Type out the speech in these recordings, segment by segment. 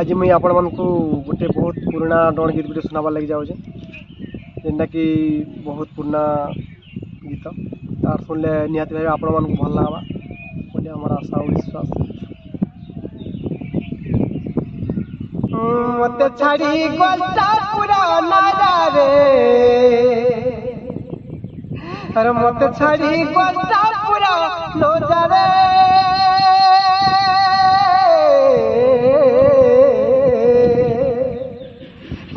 आज मुई आपण मानकु गोटे बहुत पुराना डण गीत गुटे सुनाबार लगी जाऊे जेनटा कि बहुत पुराना गीत तार सुनले निहाती भाव आपण मानकु भल लागबा बोले हमार आशा और विश्वास। मते छाड़ी गोलटा पुराना रे अरे मते छाड़ी गोलटा पुराना रे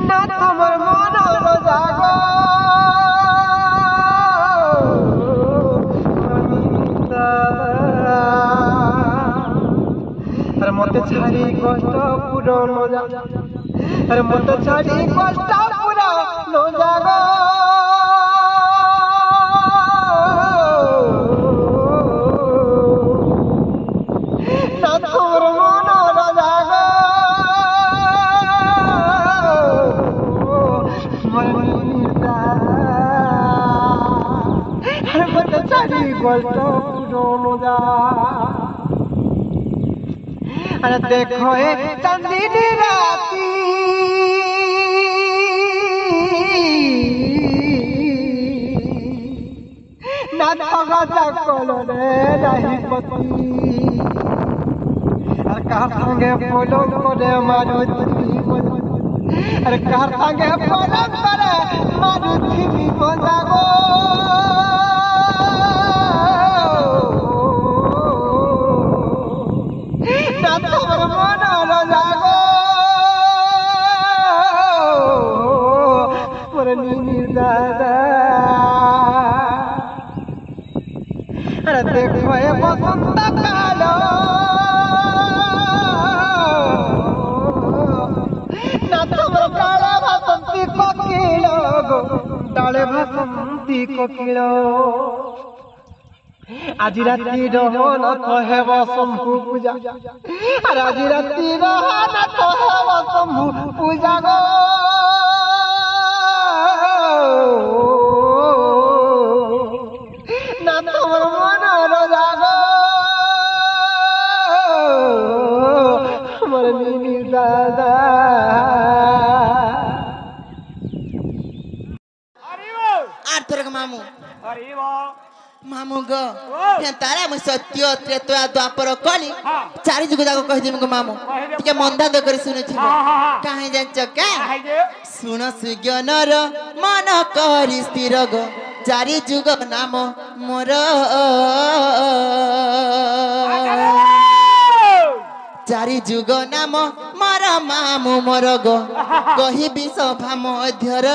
ना तमर मन जागो अरे मते छाड़ी कष्ट पुरानो जा अरे मते छाड़ी कष्ट पुरानो जागो ना तमर मन जागो मते छाड़ी कष्ट पुरानो जा अरे देखो ए चांदनी राती ना थगा चकल रे नहीं पति अरे कहाँ संगे बोलो करे मारुति अरे कहाँ संगे बोलो करे मारुति बजागो अरे देखो ये बसंत कालो ना तमर डाले बसंती कोकिलो गो डाले बसंती कोकिलो आज राती रहन कहेब शंभु पूजा अरे आज राती रहन कहेब शंभु पूजा गो ना तमर मन जागो हमर नीनी दादा आर्थरक मामू मामू गो तारा मु सत्य त्रेता द्वापर कली चारि जुग जाको कहि दिम गो मामू टिके मंदा द करी सुनु छिबो काहे जानच का सुन सुज्ञानर मन करी स्थिर गो चारि जुग नाम मोर चारि जुग नाम मोर मामू मोर गो कहिबि सभा मध्यर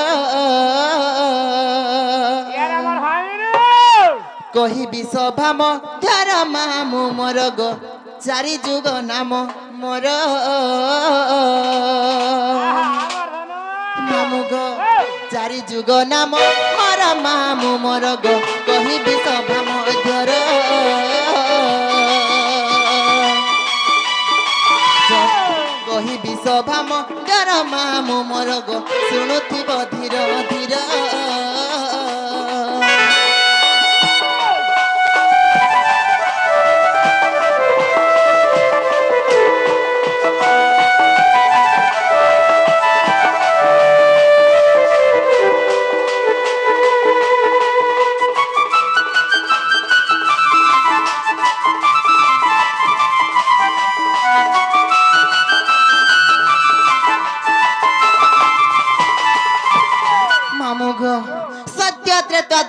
कहिबि सभा मध्यर मामू मोर गो चारि जुग नाम मोर मामू गो चारि जुग नाम मोर मामू मोर गो कहिबि सभा मध्यर कहिबि सभा मध्यर मामू मोर गो शुणुथिब धीर धीर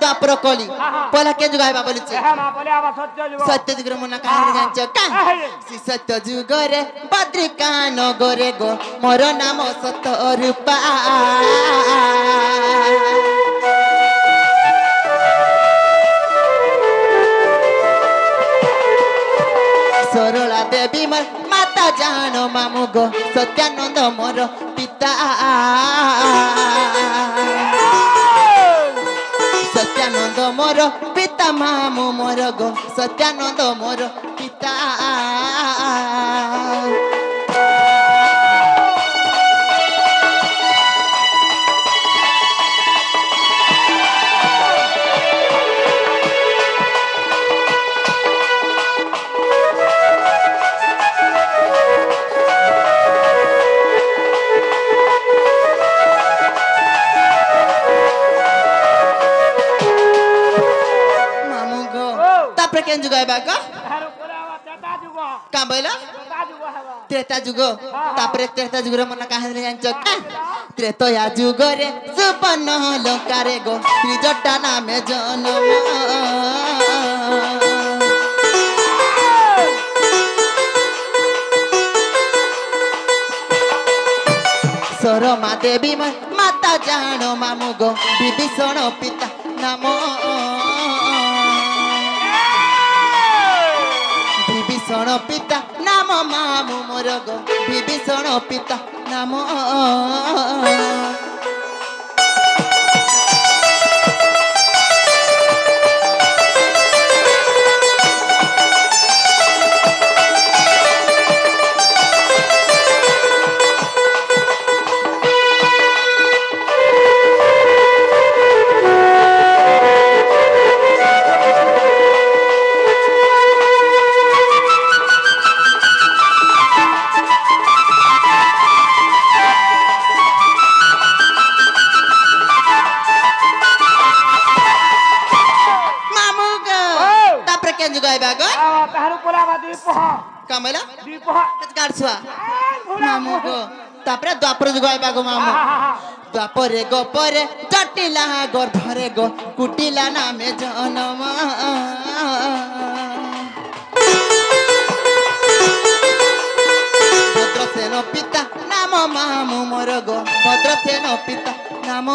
द्वापर कली पहला के जुग आइबा बोली छे सत्य जुग रे मुना काहे जानछ का सी सत्य जुग रे बद्रिका नगरे गो मोर नाम सत रूपा सरला देवी मोर माता जानो मामू गो सत्यानंद मोर पिता सत्यानंद मोर पिता मामू मोर गो सत्यानंद मोर पिता केन जुगाइबा को तारो कोला तेता जुग का बोला तेता जुग हवा त्रेता जुग तापरे त्रेता जुग रे मन काहे रे जान का त्रेतया जुग रे सुपन लंका रे गो त्रिजटा नामे जन्म सरमा देवी माता जानो मामू गो विभीषण पिता नाम विभीषण पिता नाम मामू मोर गो विभीषण पिता नाम कमला मामू गो तापरे द्वापर जुग आइबा गो मामू द्वापरे गोपरे जटिला गर्भरे गो कुटिला नामे जन्म भद्रसेन पिता नाम मामू मोर गो भद्रसेन पिता नाम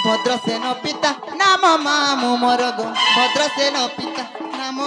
भद्रसेन पिता नाम मामू मोर गो भद्रसेन पिता नाम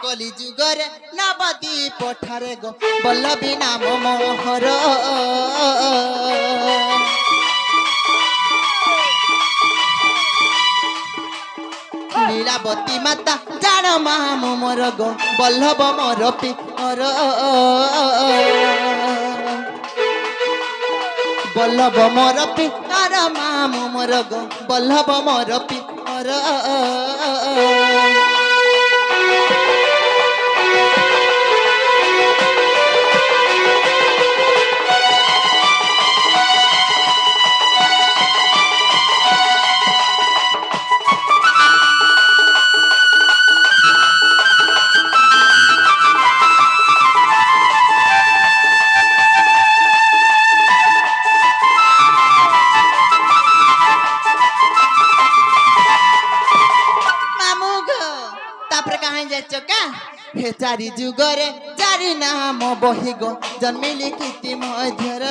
कली जुगरे नवदी पठारे गो बल्लभी नाम मोहर लीलावती माता जान मामू मोर गो बल्लभ मोर पितर बल्लभ मोर पितर मामू मोर गो बल्लभ मोर पितर चारि जुगरे चारि नाम बहि गो जन्मिली कीर्ति मध्यर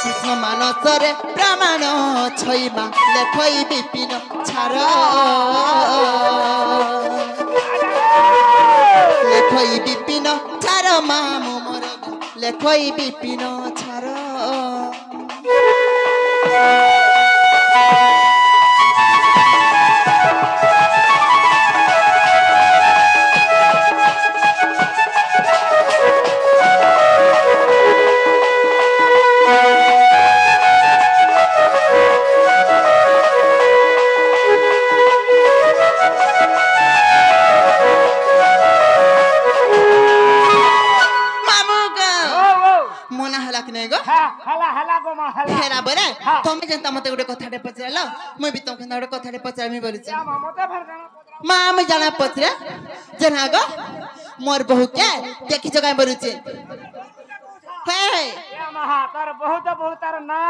कृष्ण मानसरे प्रमाण छैमा लेखै विपिन छार लेखै विपिन छार मामू मोर लेखै विपिन छार हेरा बरे तमे जनता मते गुटे कथाटे पचराल मैं भी तमके गुटे कथाटे पचरामी बोलछि मां मैं जाना पचरा जना गो मोर बहु के देखि जगह बोलछि हे या महा तार बहुत बहुत तार ना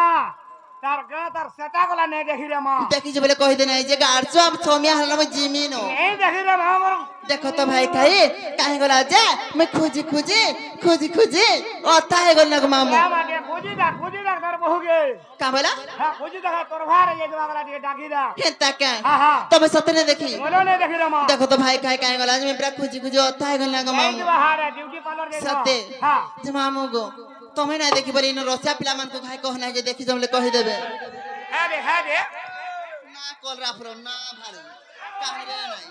तार गा तार सेटा गला नै देखि रे मां देखि जे बोले कहि दे नै जे गारसो अब छोमिया हल में जिमीनो नै देखि रे मां मोर देखो तो भाई खाई काहे गला जे मैं खोजी खोजी खोजी खोजी ओता हे गल न मामू या माटे खोजी दा तार बहु गे का बोला हां बुझी देखा तोर भार ये जवागला टिके डाकी दा हेता का हां हां तब सतने देखी मोलो ने देखी रे मां देखो तो भाई काहे गला आज में पूरा खुजी खुजी होता है गला का मामू बाहर है ड्यूटी पार्लर दे सते हां जे मामू गो तुम्हें ना देखी बरी इन रसिया पिला मन को भाई कहना जे देखी जमले कहि देबे है रे ना कॉल राफरो ना भारी काहे रे नहीं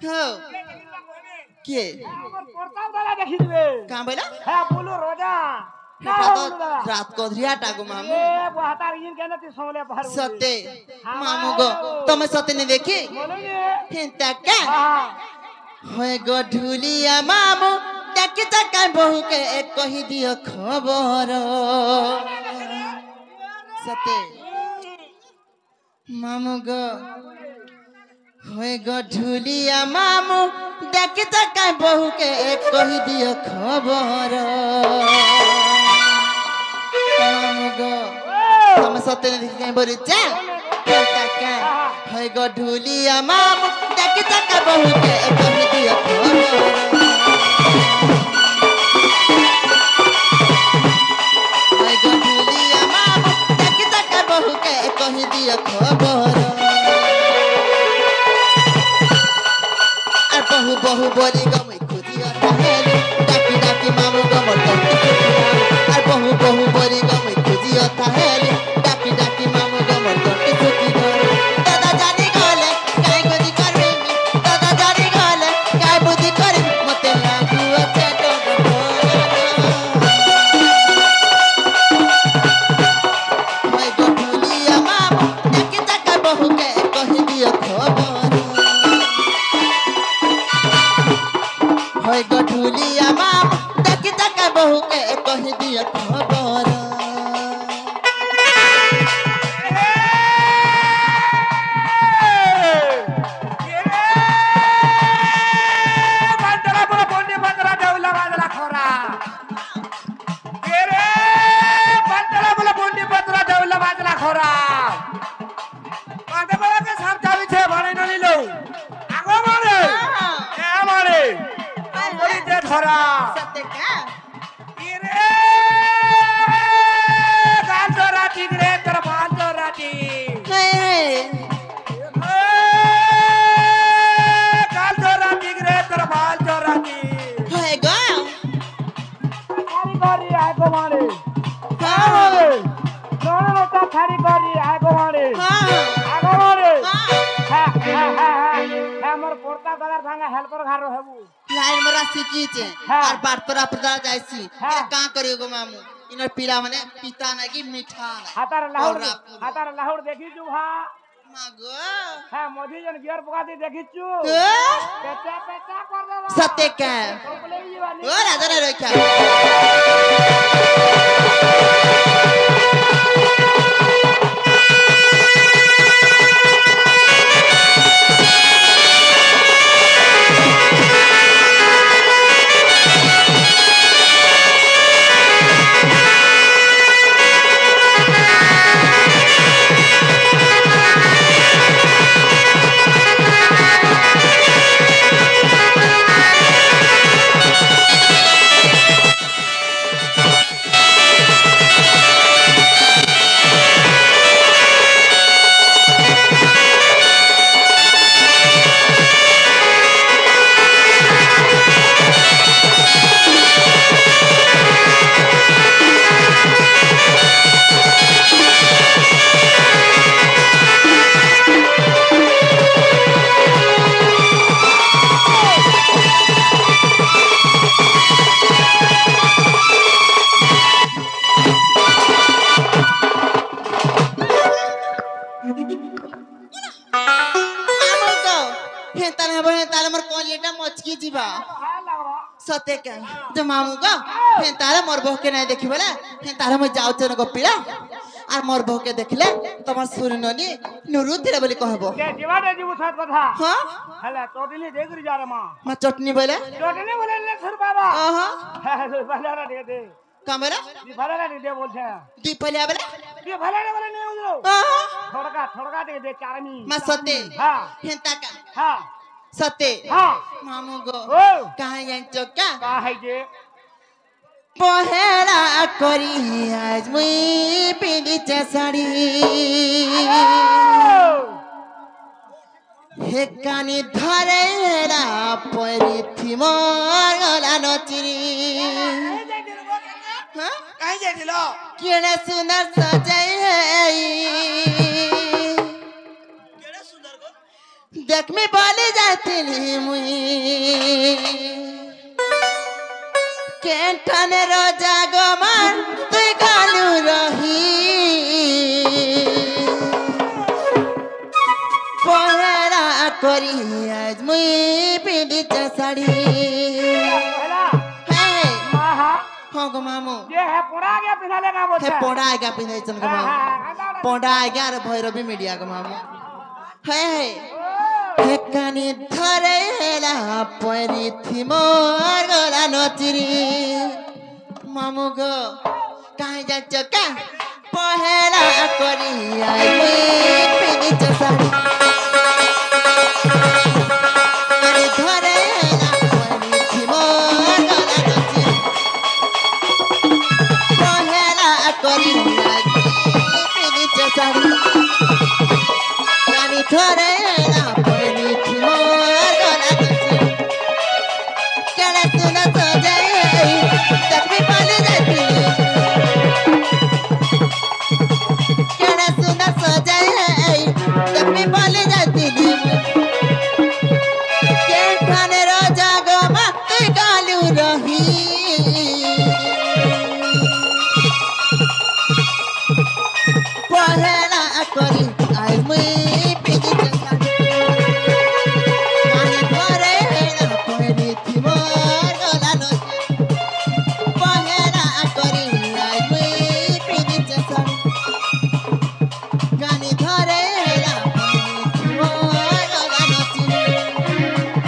हो के प्रताप दादा देखी देबे का बोला हां बोलो रोजा रात को धियाटा गो मामू ए बहतार इन के नती सोले भर सते मामू गो तुम सते ने देखी बोलो ये हेता का हां होय गो ढुलिया मामू देखी तका बहु के एक कहि दियो खबर सते मामू गो होय गो ढुलिया मामू देखी तका बहु के एक कहि दियो खबर मामू गो हम सते ने देखी बोली जा तका होय गो ढुलिया मामू देखी तका बहु के एक कहि दियो खबर कहि दिया खबर আর বহু বহু বলি গমই খুদিয়া তাহেলি ডাকি ডাকি মামু গমল আর বহু বহু বলি গমই খুদিয়া তাহেলি ডাকি ডাকি মামু গমল টটি সুকি দাদা জানি গলে কাই গদি করবে দাদা জানি গলে কাই বুদ্ধি করবে মতে লাগু আছে होय गठुलिया माम देखी तका बहु के कहि दिया खबर बंदरा बोला बोंडी बंदरा देवला वाला खोरा रे बंदरा बोला बोंडी बंदरा देवला वाला खोरा बंदरा के सब चाबी छे भाणे न लो आगो मारे ए मारे बोली दे खोरा सत्य का रे गाल तो राती रे तेरा बाल तो राती गाल तो राती रे तेरा बाल तो राती होय गो खारी गरी आगो मारे हां नोने नता खारी गरी आगो मारे हां आगो मारे हां हमर पोरता दादार संगे हेल्पर घर रहबू लाइन मरा सिकी छे हाँ। और बात पर अपदा जाईसी हाँ। का करियो गो मामू इनर पीला माने पिता ना की मीठा हातार लाहौर देखी छु हा मागो हां मोदी जन गियर पकाती देखी छु के पेचा पेचा कर देबा सत्य का बोले जीवानी ओ राजा ने रखा मचकी जीवा सते के जो मामू गो हे तारे मोर बह के नहीं देखी बोले हे तारे मैं जाऊ चन गपिला আর মোর বউকে দেখলে তোমার সুরননি নুরুতিরে বলি কহবো কে জীবাতে জীবু সাত কথা হ্যাঁ হলা তোদিনি দেখরি যা রে মা মা চটনি বলে চটনি বলে লে সর বাবা আহা হ্যাঁ ভালো দে দে কামেরা দি ভালো দে বলছে দি পলিয়া বলে দি ভালো বলে নে উজলো আহা थोड़का दे चारमी মা সতে हां হেন্তা কা हां सते हां मामू गो ओ कहाँ जान चोका का है जे पहेला करी आज मुई पिंडी साड़ी हे कानी धरेला परी थी मोला नचरी कहीं जाइल केड़े सुंदर सजाई देख में बोले जाती मुई केठन रोजा गोमान तू गालू रही पहरा करी आज मुई पिंडी साड़ी हाँ गो मामू ये है पोड़ा गया पिना लेगा बोल हे पोड़ा आएगा पिंडी चल गो मामू पोड़ा आएगा रे भैरवी मीडिया गो मामू हे हे कानी धरेला परी थी मोर गला नचरी मामू गो कहीं जाच का पहला करी आई पिंडी साड़ी कानी धरेला परी थी मोर गला नचरी पहला करी आई पिंडी साड़ी कानी धरेला परी थी मोर गला नचरी केड़े सुना सजाई तक भी पाले जाती केड़े सुना सजाई तक भी पाले जाती के ठाने रोजा गोमा तू गालू रही पहला करी आई मुई पिजी साड़ी कानी धरेला परी थी मोर गला नचरी पहला करी आई मुई पिजी साड़ी कानी धरेला परी थी मोर गला नचरी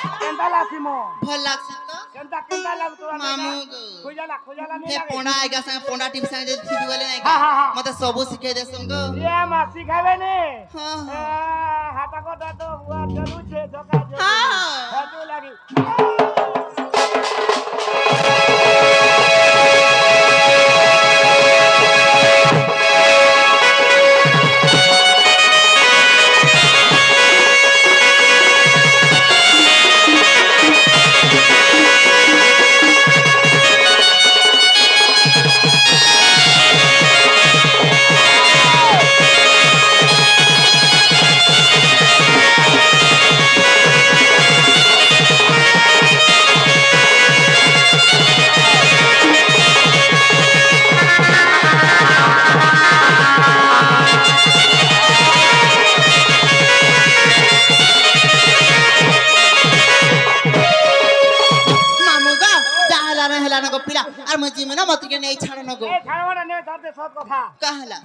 भल लागछ तो मामू हे पोंडा आएगा संग पोंडा टीम संग जे थी बोले नहीं मते सबो सिखे दे संग ये मा सिखावे ने हां हाथा को तो हुआ चलू छे धोका जे हां हजू लागी पिला और मजी में ना मत के नहीं छाड़ो न गो ए छाड़वा ने धरते सब कथा कहला